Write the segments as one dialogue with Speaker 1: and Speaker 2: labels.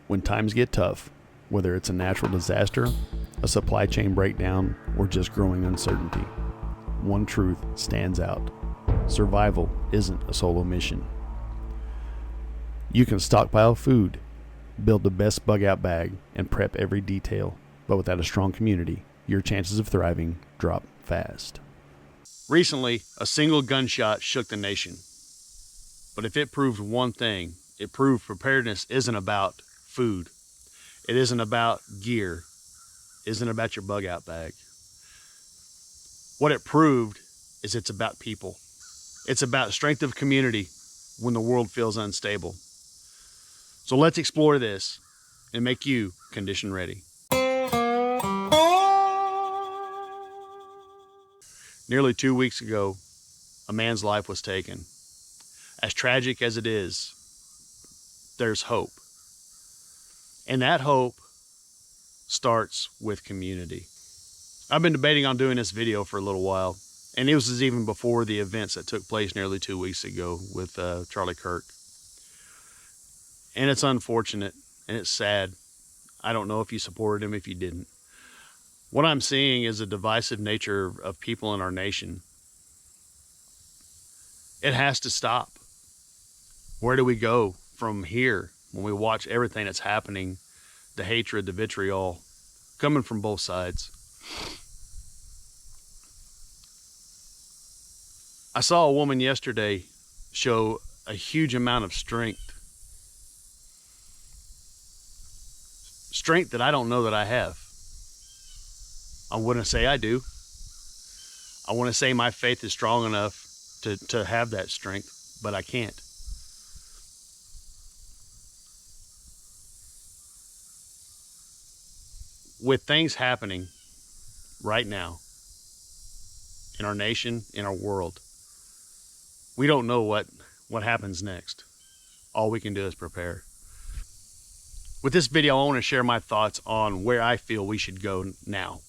Speaker 1: When times get tough, whether it's a natural disaster, a supply chain breakdown, or just growing uncertainty, one truth stands out. Survival isn't a solo mission. You can stockpile food, build the best bug-out bag, and prep every detail, but without a strong community, your chances of thriving drop fast. Recently, a single gunshot shook the nation. But if it proved one thing, it proved preparedness isn't about food. It isn't about gear. It isn't about your bug-out bag. What it proved is it's about people. It's about strength of community when the world feels unstable. So let's explore this and make you condition ready. Nearly 2 weeks ago, a man's life was taken. As tragic as it is, there's hope. And that hope starts with community. I've been debating on doing this video for a little while, and it was even before the events that took place nearly 2 weeks ago with Charlie Kirk. And it's unfortunate, and it's sad. I don't know if you supported him, if you didn't. What I'm seeing is a divisive nature of people in our nation. It has to stop. Where do we go from here when we watch everything that's happening, the hatred, the vitriol, coming from both sides? I saw a woman yesterday show a huge amount of strength. Strength that I don't know that I have. I wouldn't say I do. I want to say my faith is strong enough to have that strength, but I can't. With things happening right now in our nation, in our world, we don't know what happens next. All we can do is prepare. With this video, I want to share my thoughts on where I feel we should go now.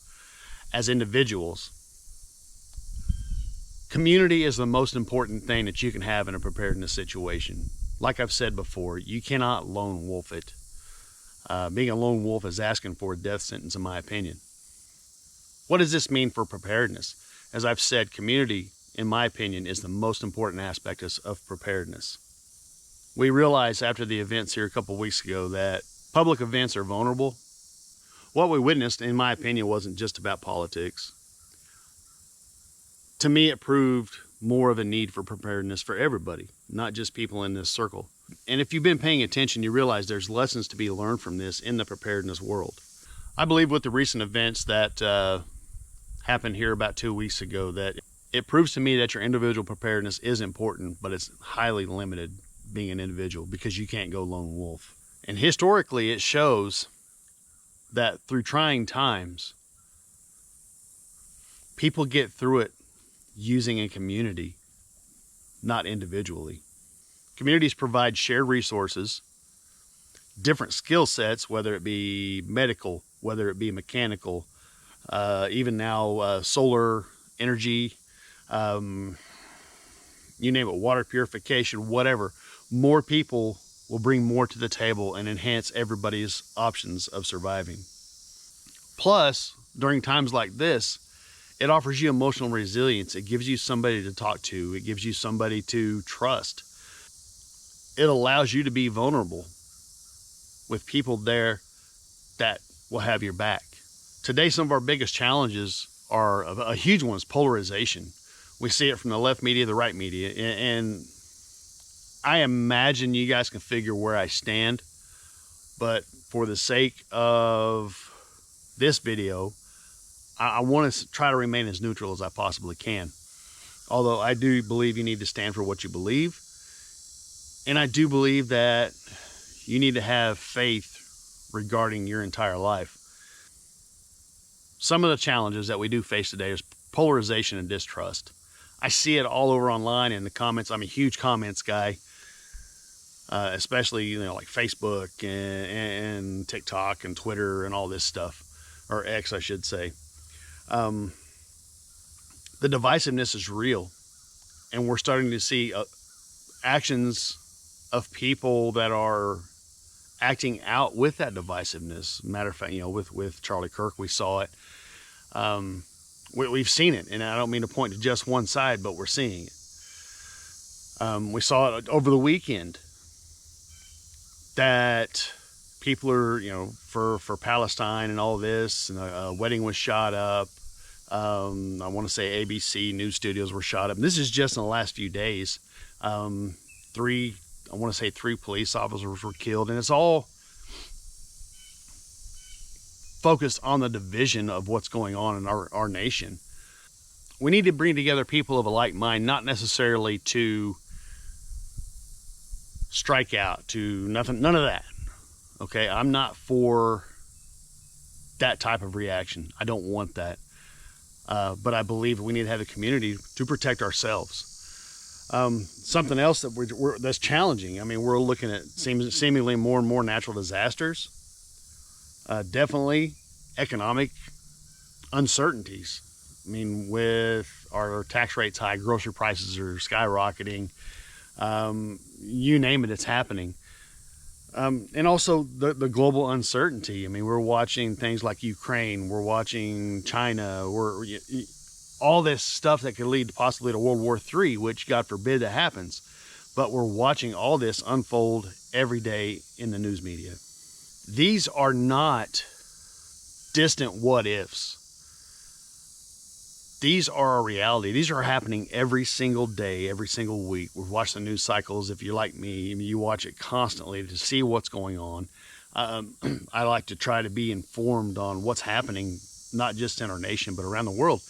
Speaker 1: As individuals, community is the most important thing that you can have in a preparedness situation. Like I've said before, you cannot lone wolf it. Being a lone wolf is asking for a death sentence, in my opinion. What does this mean for preparedness? As I've said, community, in my opinion, is the most important aspect of preparedness. We realized after the events here a couple weeks ago that public events are vulnerable. What we witnessed, in my opinion, wasn't just about politics. To me, it proved more of a need for preparedness for everybody, not just people in this circle. And if you've been paying attention, you realize there's lessons to be learned from this in the preparedness world. I believe with the recent events that happened here about 2 weeks ago, that it proves to me that your individual preparedness is important, but it's highly limited being an individual because you can't go lone wolf. And historically, it shows that through trying times, people get through it using a community, not individually. Communities provide shared resources, different skill sets, whether it be medical, whether it be mechanical, even now solar energy, you name it, water purification, whatever. More people will bring more to the table and enhance everybody's options of surviving. Plus, during times like this, it offers you emotional resilience. It gives you somebody to talk to. It gives you somebody to trust. It allows you to be vulnerable with people there that will have your back. Today, some of our biggest challenges are, a huge one is polarization. We see it from the left media, the right media, and I imagine you guys can figure where I stand, but for the sake of this video, I want to try to remain as neutral as I possibly can. Although I do believe you need to stand for what you believe, and I do believe that you need to have faith regarding your entire life. Some of the challenges that we do face today is polarization and distrust. I see it all over online in the comments. I'm a huge comments guy, especially like Facebook and TikTok and Twitter and all this stuff, or X, I should say. The divisiveness is real, and we're starting to see actions of people that are acting out with that divisiveness. Matter of fact, with Charlie Kirk, we saw it. We've seen it, and I don't mean to point to just one side, but we're seeing it. We saw it over the weekend that people are, for Palestine and all this, and a wedding was shot up. I want to say ABC news studios were shot up. And this is just in the last few days. Three police officers were killed, and it's all focused on the division of what's going on in our nation. We need to bring together people of a like mind, not necessarily to strike out, to nothing, none of that. Okay, I'm not for that type of reaction. I don't want that. But I believe we need to have a community to protect ourselves. Something else that that's challenging. I mean, we're looking at seemingly more and more natural disasters. Definitely economic uncertainties. I mean, with our tax rates high, grocery prices are skyrocketing. You name it, it's happening. And also the global uncertainty. I mean, we're watching things like Ukraine. We're watching China. All this stuff that could lead possibly to World War III, which God forbid that happens. But we're watching all this unfold every day in the news media. These are not distant what ifs. These are a reality. These are happening every single day, every single week. We've watched the news cycles. If you're like me, you watch it constantly to see what's going on. I like to try to be informed on what's happening, not just in our nation, but around the world,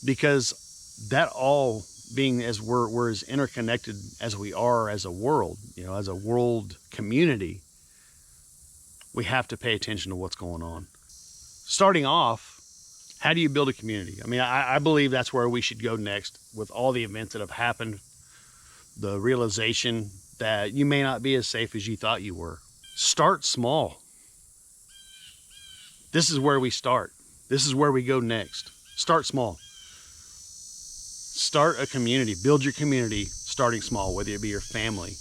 Speaker 1: because that all being as we're as interconnected as we are as a world, as a world community, we have to pay attention to what's going on. Starting off, how do you build a community? I mean, I believe that's where we should go next with all the events that have happened, the realization that you may not be as safe as you thought you were. Start small. This is where we start. This is where we go next. Start small. Start a community. Build your community starting small, whether it be your family,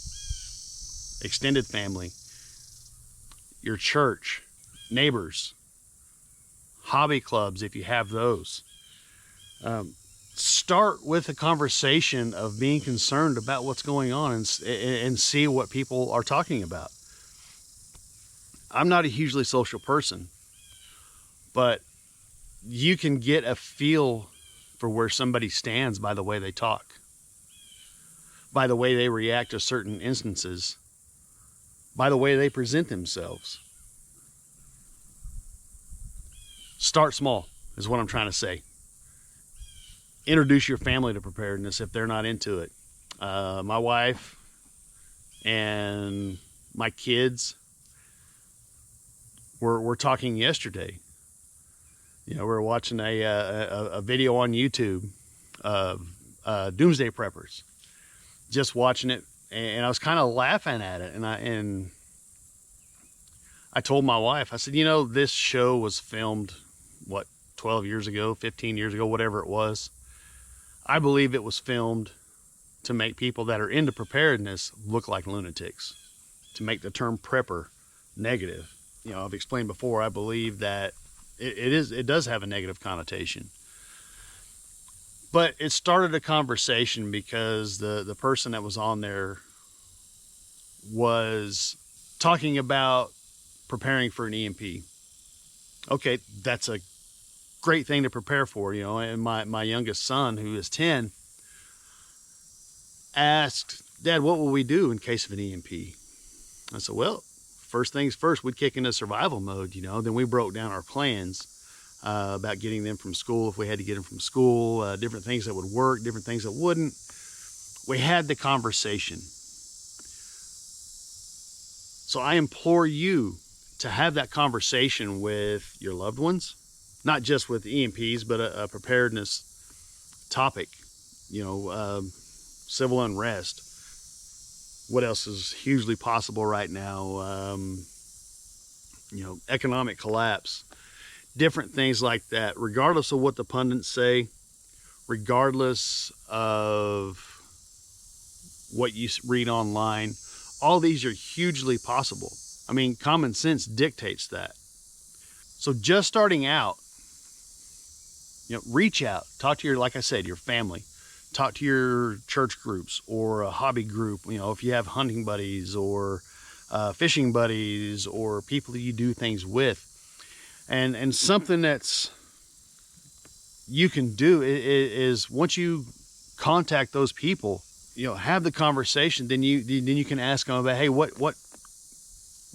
Speaker 1: extended family, your church, neighbors, hobby clubs, if you have those. Start with a conversation of being concerned about what's going on and see what people are talking about. I'm not a hugely social person, but you can get a feel for where somebody stands by the way they talk, by the way they react to certain instances, by the way they present themselves. Start small is what I'm trying to say. Introduce your family to preparedness if they're not into it. My wife and my kids were talking yesterday. We were watching a video on YouTube of doomsday preppers. Just watching it, and I was kind of laughing at it. And I told my wife, I said, this show was filmed 12 years ago, 15 years ago, whatever it was. I believe it was filmed to make people that are into preparedness look like lunatics, to make the term prepper negative. I've explained before, I believe that it does have a negative connotation. But it started a conversation because the person that was on there was talking about preparing for an EMP. Okay, that's a great thing to prepare for, and my youngest son, who is 10, asked, Dad, what will we do in case of an EMP? I said, well, first things first, we'd kick into survival mode, then we broke down our plans about getting them from school, if we had to get them from school, different things that would work, different things that wouldn't. We had the conversation. So I implore you to have that conversation with your loved ones, not just with EMPs, but a preparedness topic, civil unrest. What else is hugely possible right now? Economic collapse, different things like that, regardless of what the pundits say, regardless of what you read online, all these are hugely possible. I mean, common sense dictates that. So just starting out, reach out, talk to like I said, your family, talk to your church groups or a hobby group. If you have hunting buddies or fishing buddies or people that you do things with, and something that's you can do is once you contact those people, have the conversation. Then you can ask them about, hey, what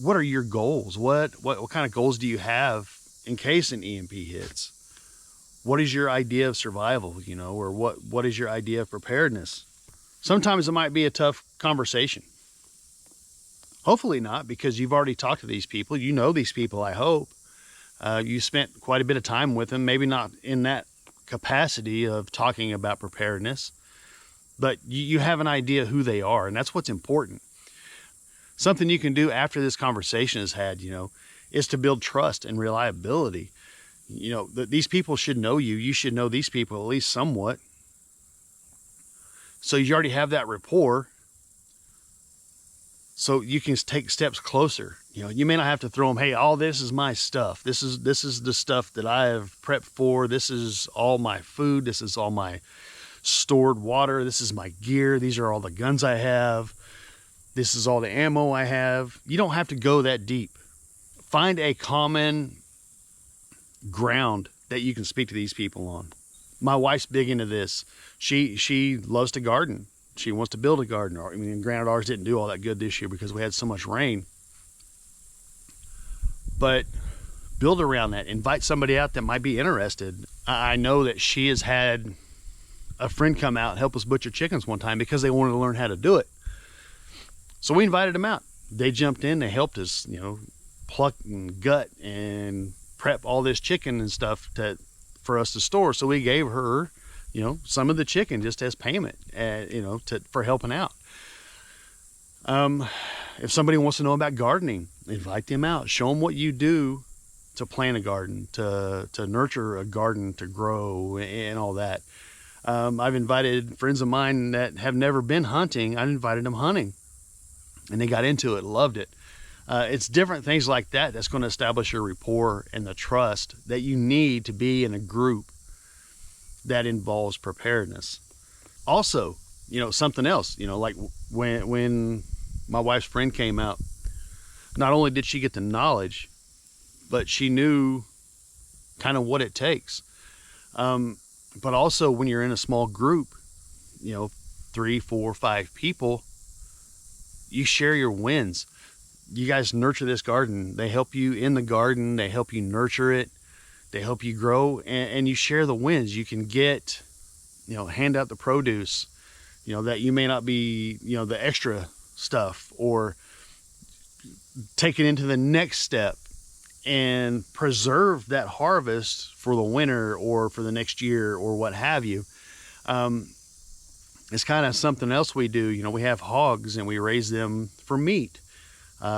Speaker 1: are your goals? What kind of goals do you have in case an EMP hits? What is your idea of survival? Or what is your idea of preparedness? Sometimes it might be a tough conversation. Hopefully not, because you've already talked to these people. You know these people, I hope. You spent quite a bit of time with them, maybe not in that capacity of talking about preparedness, but you have an idea who they are, and that's what's important. Something you can do after this conversation is had, is to build trust and reliability. These people should know you. You should know these people at least somewhat. So you already have that rapport. So you can take steps closer. You may not have to throw them, hey, all this is my stuff. This is the stuff that I have prepped for. This is all my food. This is all my stored water. This is my gear. These are all the guns I have. This is all the ammo I have. You don't have to go that deep. Find a common ground that you can speak to these people on. My wife's big into this. She loves to garden. She wants to build a garden. I mean, granted, ours didn't do all that good this year because we had so much rain. But build around that. Invite somebody out that might be interested. I know that she has had a friend come out and help us butcher chickens one time because they wanted to learn how to do it. So we invited them out. They jumped in. They helped us, pluck and gut and prep all this chicken and stuff for us to store. So we gave her, some of the chicken just as payment, for helping out. If somebody wants to know about gardening, invite them out. Show them what you do to plant a garden, to nurture a garden, to grow and all that. I've invited friends of mine that have never been hunting. I invited them hunting, and they got into it, loved it. It's different things like that that's going to establish your rapport and the trust that you need to be in a group that involves preparedness. Also, something else, like when my wife's friend came out, not only did she get the knowledge, but she knew kind of what it takes. But also when you're in a small group, 3, 4, 5 people, you share your wins. You guys nurture this garden. They help you in the garden. They help you nurture it. They help you grow, and you share the wins. You can get, hand out the produce, that you may not be, the extra stuff, or take it into the next step and preserve that harvest for the winter or for the next year or what have you. It's kind of something else we do. We have hogs and we raise them for meat.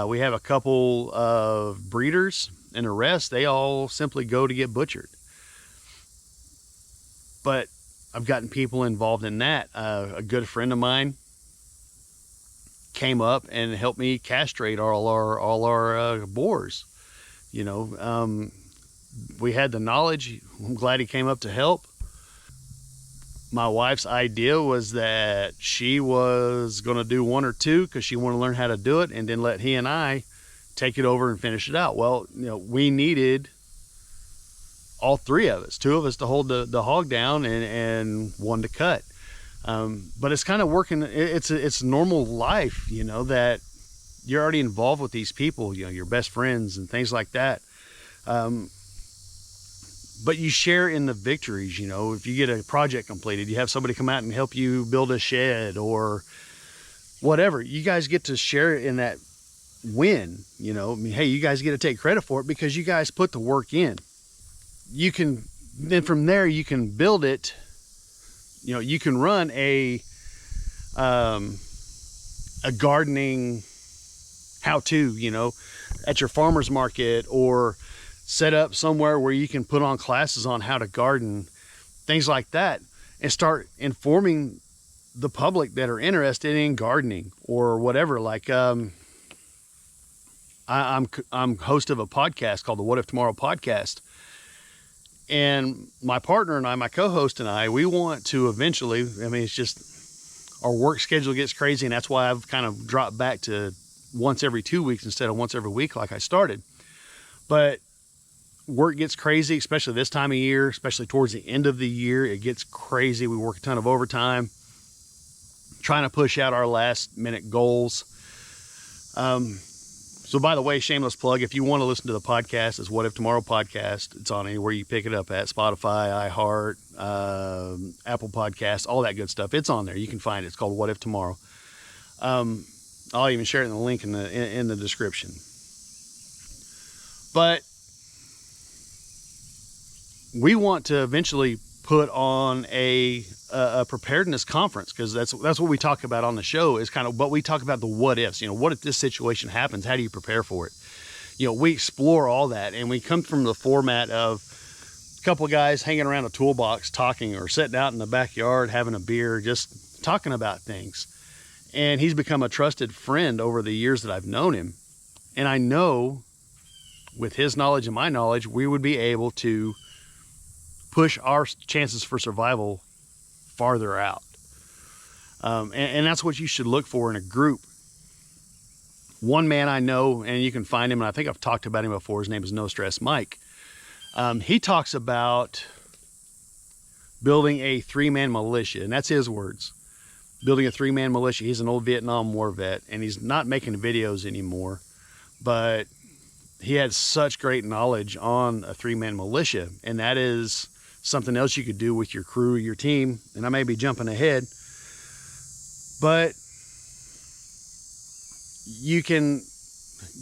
Speaker 1: We have a couple of breeders, and the rest, they all simply go to get butchered. But I've gotten people involved in that. A good friend of mine came up and helped me castrate all our boars. We had the knowledge. I'm glad he came up to help. My wife's idea was that she was going to do 1 or 2 because she wanted to learn how to do it, and then let he and I take it over and finish it out. Well, we needed all 3 of us, 2 of us to hold the hog down and 1 to cut. But it's kind of working. It's normal life, that you're already involved with these people, your best friends and things like that. But you share in the victories. If you get a project completed, you have somebody come out and help you build a shed or whatever. You guys get to share in that win. Hey, you guys get to take credit for it because you guys put the work in. Then from there you can build it. You can run a gardening how-to, at your farmer's market, or set up somewhere where you can put on classes on how to garden, things like that, and start informing the public that are interested in gardening or whatever. Like I'm host of a podcast called the What If Tomorrow podcast. And my partner and I, my co-host and I, we want to eventually, I mean, it's just our work schedule gets crazy, and that's why I've kind of dropped back to once every 2 weeks instead of once every week like I started. But work gets crazy, especially this time of year, especially towards the end of the year. It gets crazy. We work a ton of overtime, trying to push out our last minute goals. So by the way, shameless plug, if you want to listen to the podcast, it's What If Tomorrow podcast. It's on anywhere you pick it up at, Spotify, iHeart, Apple Podcasts, all that good stuff. It's on there. You can find it. It's called What If Tomorrow. I'll even share it in the link in the description. But we want to eventually put on a preparedness conference, because that's what we talk about on the show, is kind of, but we talk about the what ifs. What if this situation happens? How do you prepare for it? We explore all that, and we come from the format of a couple of guys hanging around a toolbox talking, or sitting out in the backyard having a beer, just talking about things. And he's become a trusted friend over the years that I've known him. And I know with his knowledge and my knowledge, we would be able to push our chances for survival farther out. And that's what you should look for in a group. One man I know, and you can find him, and I think I've talked about him before, his name is No Stress Mike. He talks about building a 3-man militia, and that's his words. Building a 3-man militia. He's an old Vietnam War vet, and he's not making videos anymore, but he had such great knowledge on a 3-man militia, and that is something else you could do with your crew, your team. And I may be jumping ahead, but you can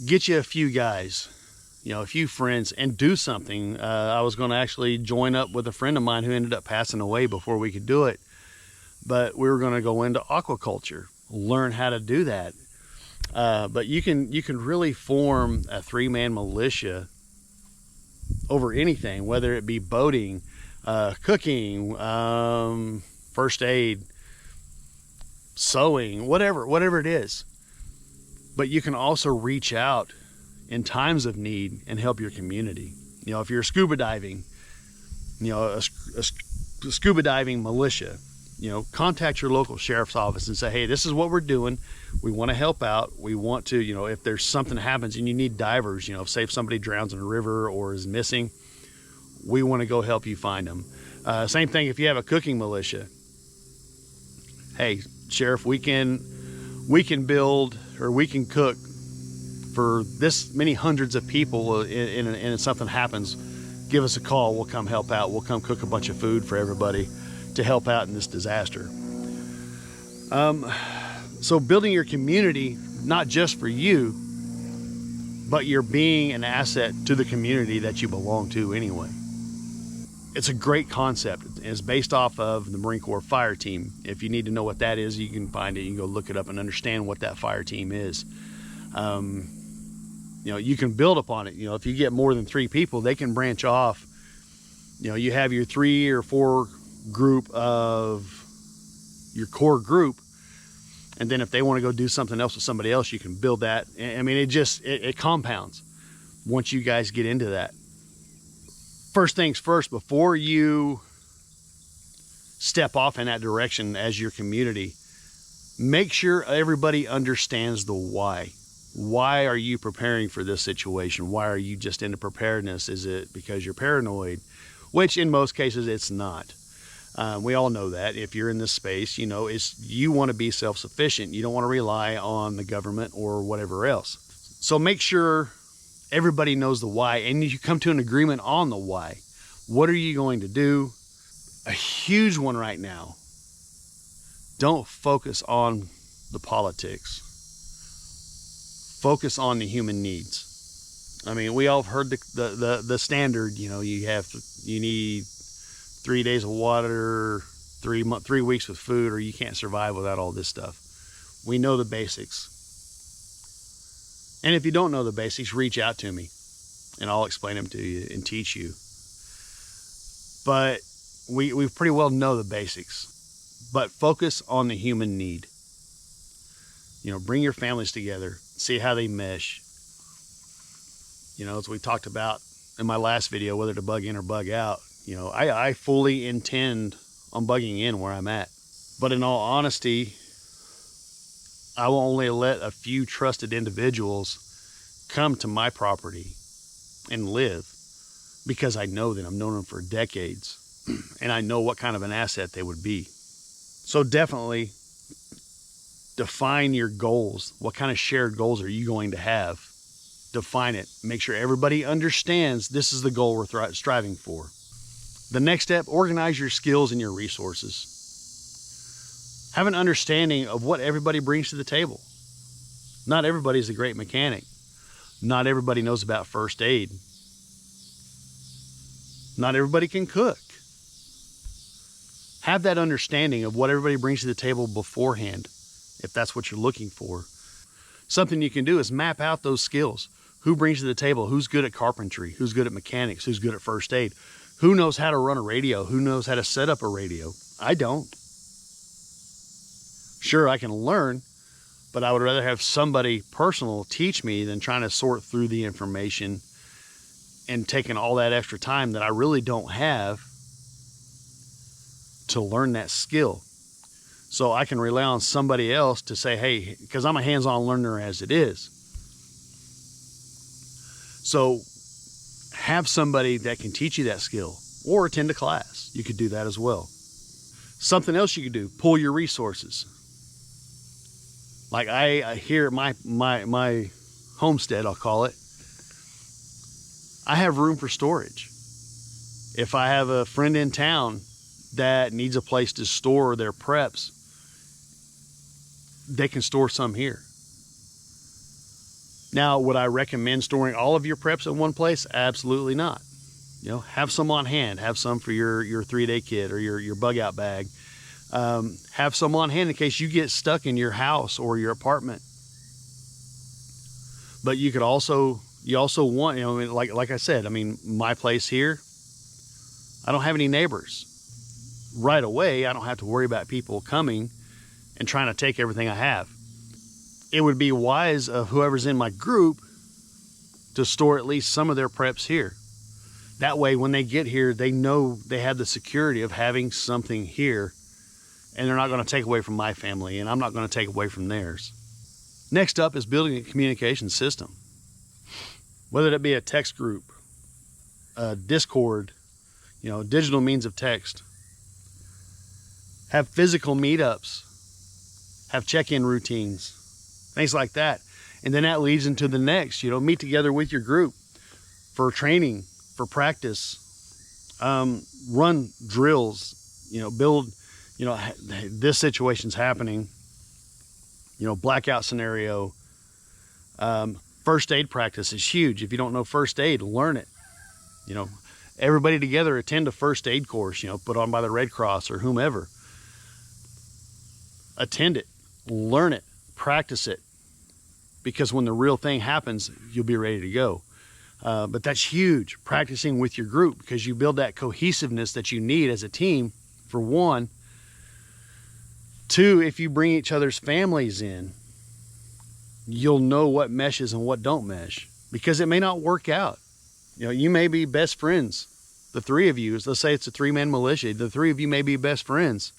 Speaker 1: get you a few guys, a few friends, and do something. I was going to actually join up with a friend of mine who ended up passing away before we could do it, but we were going to go into aquaculture, learn how to do that. But you can really form a 3-man militia over anything, whether it be boating, cooking, first aid, sewing, whatever it is. But you can also reach out in times of need and help your community. If you're scuba diving, a scuba diving militia, contact your local sheriff's office and say, hey, this is what we're doing. We want to help out. We want to, if there's something happens and you need divers, say if somebody drowns in a river or is missing, we want to go help you find them. Same thing if you have a cooking militia. Hey, Sheriff, we can build, or we can cook for this many hundreds of people, and something happens, give us a call. We'll come help out. We'll come cook a bunch of food for everybody to help out in this disaster. So building your community, not just for you, but you're being an asset to the community that you belong to anyway. It's a great concept. It's based off of the Marine Corps fire team. If you need to know what that is, you can find it. You can go look it up and understand what that fire team is. You can build upon it. If you get more than 3 people, they can branch off. You have your 3 or 4 group of your core group, and then if they want to go do something else with somebody else, you can build that. I mean, it compounds once you guys get into that. First things first, before you step off in that direction as your community, make sure everybody understands the why. Why are you preparing for this situation? Why are you just into preparedness? Is it because you're paranoid? Which in most cases it's not. We all know that. If you're in this space, you want to be self-sufficient. You don't want to rely on the government or whatever else. So make sure everybody knows the why, and you come to an agreement on the why. What are you going to do? A huge one right now. Don't focus on the politics. Focus on the human needs. I mean, we all have heard the standard. You need 3 days of water, 3 weeks with food, or you can't survive without all this stuff. We know the basics. And if you don't know the basics, reach out to me and I'll explain them to you and teach you. But we pretty well know the basics. But focus on the human need. Bring your families together, see how they mesh. As we talked about in my last video, whether to bug in or bug out, I fully intend on bugging in where I'm at. But in all honesty, I will only let a few trusted individuals come to my property and live, because I know them. I've known them for decades, and I know what kind of an asset they would be. So definitely define your goals. What kind of shared goals are you going to have? Define it. Make sure everybody understands this is the goal we're striving for. The next step, organize your skills and your resources. Have an understanding of what everybody brings to the table. Not everybody's a great mechanic. Not everybody knows about first aid. Not everybody can cook. Have that understanding of what everybody brings to the table beforehand, if that's what you're looking for. Something you can do is map out those skills. Who brings to the table? Who's good at carpentry? Who's good at mechanics? Who's good at first aid? Who knows how to run a radio? Who knows how to set up a radio? I don't. Sure, I can learn, but I would rather have somebody personal teach me than trying to sort through the information and taking all that extra time that I really don't have to learn that skill. So I can rely on somebody else to say, hey, because I'm a hands-on learner as it is. So have somebody that can teach you that skill, or attend a class. You could do that as well. Something else you could do, pull your resources. Like I here at my homestead, I'll call it, I have room for storage. If I have a friend in town that needs a place to store their preps, they can store some here. Now, would I recommend storing all of your preps in one place? Absolutely not. Have some on hand. Have some for your 3-day kit or your bug out bag. Have some on hand in case you get stuck in your house or your apartment. But you also want, like I said, my place here, I don't have any neighbors. Right away, I don't have to worry about people coming and trying to take everything I have. It would be wise of whoever's in my group to store at least some of their preps here. That way, when they get here, they know they have the security of having something here, and they're not going to take away from my family, and I'm not going to take away from theirs. Next up is building a communication system. Whether that be a text group, a Discord, digital means of text. Have physical meetups. Have check-in routines. Things like that. And then that leads into the next, meet together with your group for training, for practice, run drills, build, this situation's happening, blackout scenario. First aid practice is huge. If you don't know first aid, learn it. Everybody together attend a first aid course, put on by the Red Cross or whomever. Attend it, learn it, practice it, because when the real thing happens, you'll be ready to go. But that's huge, practicing with your group, because you build that cohesiveness that you need as a team, for one. Two, if you bring each other's families in, you'll know what meshes and what don't mesh, because it may not work out. You may be best friends, the three of you. Let's say it's a 3-man militia. The 3 of you may be best friends.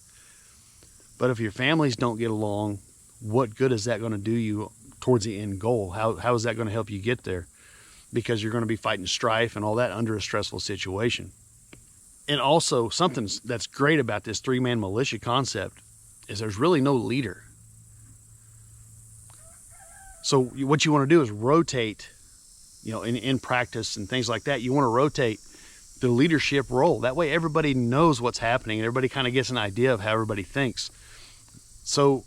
Speaker 1: But if your families don't get along, what good is that going to do you towards the end goal? How is that going to help you get there? Because you're going to be fighting strife and all that under a stressful situation. And also, something that's great about this 3-man militia concept is there's really no leader. So what you want to do is rotate, in practice and things like that. You want to rotate the leadership role. That way everybody knows what's happening and everybody kind of gets an idea of how everybody thinks. So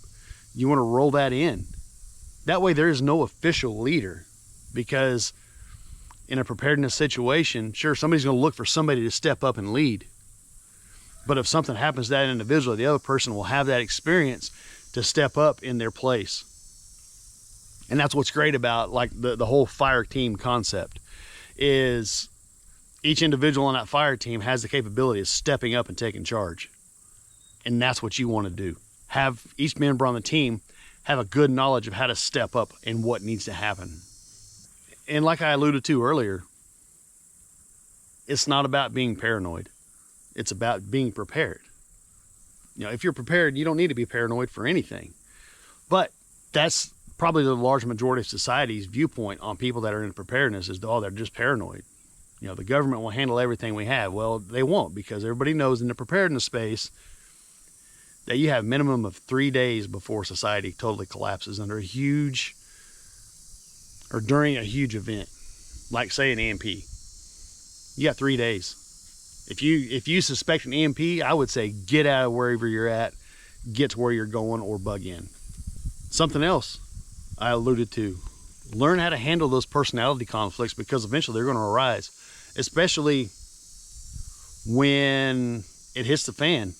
Speaker 1: you want to roll that in. That way there is no official leader, because in a preparedness situation, sure, somebody's going to look for somebody to step up and lead. But if something happens to that individual, the other person will have that experience to step up in their place. And that's what's great about the whole fire team concept, is each individual on that fire team has the capability of stepping up and taking charge. And that's what you want to do. Have each member on the team have a good knowledge of how to step up and what needs to happen. And like I alluded to earlier, it's not about being paranoid. It's about being prepared. You know, if you're prepared, you don't need to be paranoid for anything. But that's probably the large majority of society's viewpoint on people that are in preparedness is, oh, they're just paranoid. You know, the government will handle everything we have. Well, they won't, because everybody knows in the preparedness space that you have a minimum of 3 days before society totally collapses under a huge, or during a huge event, like say an EMP. You got 3 days. If you suspect an EMP, I would say get out of wherever you're at, get to where you're going, or bug in. Something else I alluded to, learn how to handle those personality conflicts, because eventually they're going to arise, especially when it hits the fan.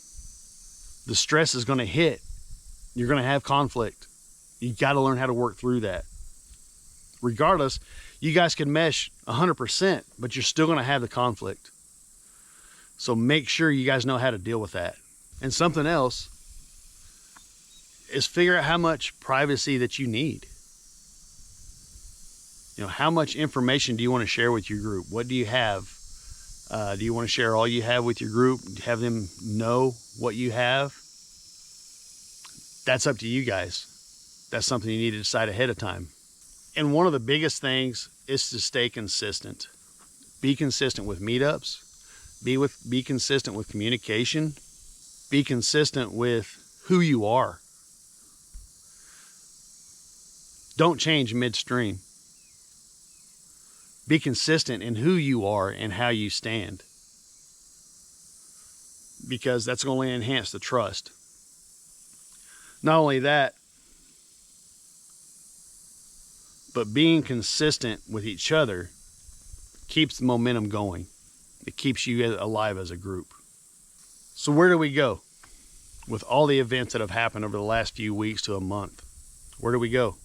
Speaker 1: The stress is going to hit. You're going to have conflict. You got to learn how to work through that. Regardless, you guys can mesh 100%, but you're still going to have the conflict. So make sure you guys know how to deal with that. And something else is figure out how much privacy that you need. You know, how much information do you want to share with your group? What do you have? Do you want to share all you have with your group? Have them know what you have? That's up to you guys. That's something you need to decide ahead of time. And one of the biggest things is to stay consistent. Be consistent with meetups. Be consistent with communication. Be consistent with who you are. Don't change midstream. Be consistent in who you are and how you stand, because that's going to enhance the trust. Not only that, but being consistent with each other keeps the momentum going. It keeps you alive as a group. So where do we go with all the events that have happened over the last few weeks to a month? Where do we go?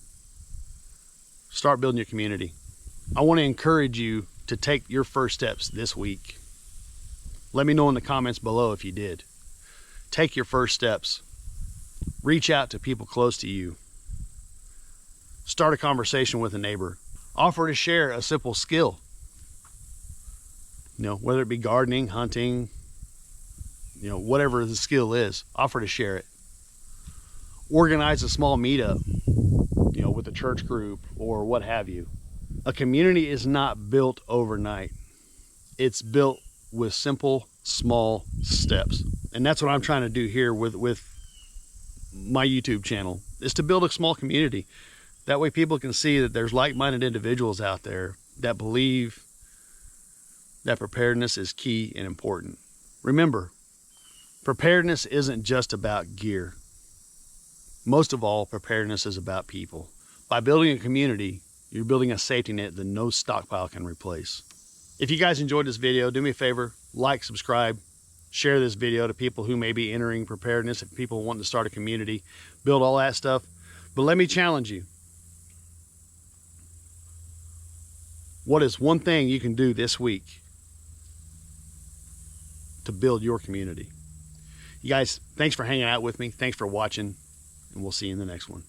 Speaker 1: Start building your community. I want to encourage you to take your first steps this week. Let me know in the comments below if you did. Take your first steps. Reach out to people close to you. Start a conversation with a neighbor. Offer to share a simple skill. You know, whether it be gardening, hunting, you know, whatever the skill is, offer to share it. Organize a small meetup, you know, with a church group or what have you. A community is not built overnight. It's built with simple, small steps. And that's what I'm trying to do here with my YouTube channel, is to build a small community. That way people can see that there's like-minded individuals out there that believe that preparedness is key and important. Remember, preparedness isn't just about gear. Most of all, preparedness is about people. By building a community, you're building a safety net that no stockpile can replace. If you guys enjoyed this video, do me a favor, like, subscribe, share this video to people who may be entering preparedness, and people wanting to start a community, build all that stuff. But let me challenge you. What is one thing you can do this week to build your community? You guys, thanks for hanging out with me. Thanks for watching, and we'll see you in the next one.